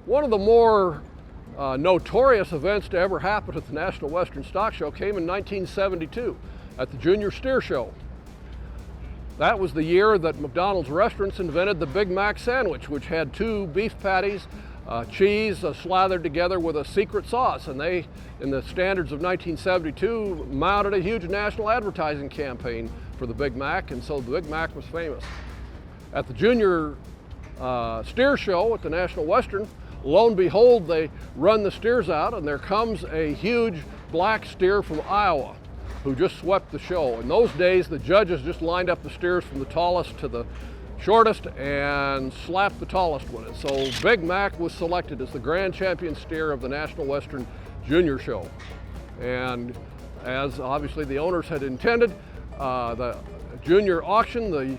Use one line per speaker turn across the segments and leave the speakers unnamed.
One of the more notorious events to ever happen at the National Western Stock Show came in 1972 at the Junior Steer Show. That was the year that McDonald's restaurants invented the Big Mac sandwich, which had 2 beef patties, cheese slathered together with a secret sauce. And they, in the standards of 1972, mounted a huge national advertising campaign for the Big Mac, and so the Big Mac was famous. At the Junior Steer Show at the National Western, lo and behold, they run the steers out, and there comes a huge black steer from Iowa who just swept the show. In those days, the judges just lined up the steers from the tallest to the shortest and slapped the tallest one. And so Big Mac was selected as the grand champion steer of the National Western Junior Show. And as obviously the owners had intended, the junior auction, the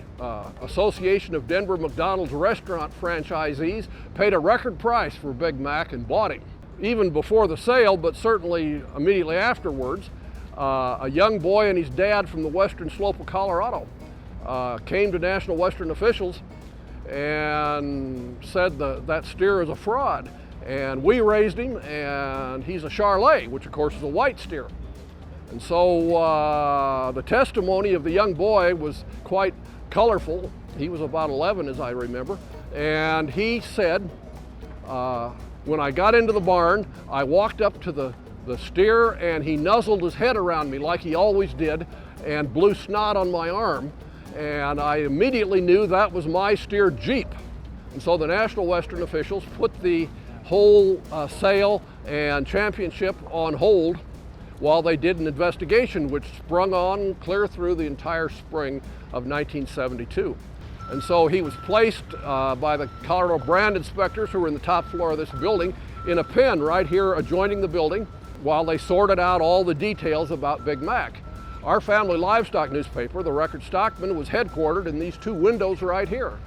Association of Denver McDonald's restaurant franchisees paid a record price for Big Mac and bought him. Even before the sale, but certainly immediately afterwards, a young boy and his dad from the western slope of Colorado came to National Western officials and said that steer is a fraud. And we raised him, and he's a Charolais, which of course is a white steer. And so the testimony of the young boy was quite colorful. He was about 11, as I remember. And he said, when I got into the barn, I walked up to the steer, and he nuzzled his head around me like he always did and blew snot on my arm. And I immediately knew that was my steer, Jeep. And so the National Western officials put the whole sale and championship on hold while they did an investigation which sprung on clear through the entire spring of 1972. And so he was placed by the Colorado brand inspectors, who were in the top floor of this building, in a pen right here adjoining the building while they sorted out all the details about Big Mac. Our family livestock newspaper, the Record Stockman, was headquartered in these 2 windows right here.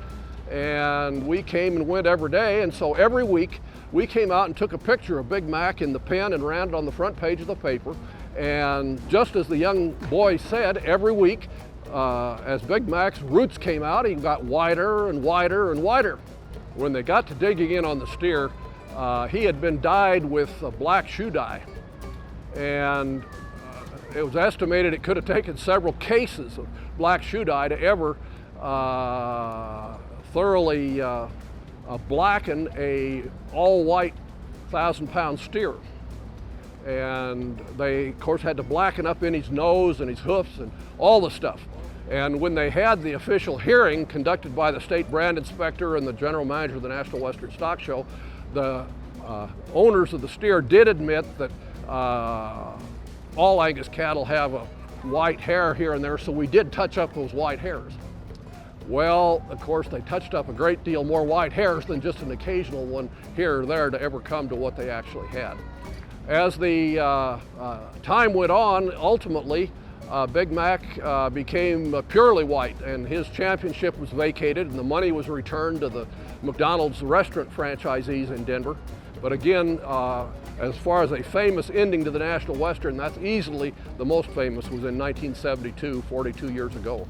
And we came and went every day, and so every week we came out and took a picture of Big Mac in the pen and ran it on the front page of the paper. And just as the young boy said, every week as Big Mac's roots came out, he got wider and wider and wider. When they got to digging in on the steer, he had been dyed with black shoe dye. And it was estimated it could have taken several cases of black shoe dye to ever thoroughly blacken a all-white 1,000-pound steer. And they, of course, had to blacken up in his nose and his hoofs and all the stuff. And when they had the official hearing conducted by the state brand inspector and the general manager of the National Western Stock Show, the owners of the steer did admit that all Angus cattle have a white hair here and there, so we did touch up those white hairs. Well, of course, they touched up a great deal more white hairs than just an occasional one here or there to ever come to what they actually had. As the time went on, ultimately, Big Mac became purely white, and his championship was vacated and the money was returned to the McDonald's restaurant franchisees in Denver. But again, as far as a famous ending to the National Western, that's easily the most famous, was in 1972, 42 years ago.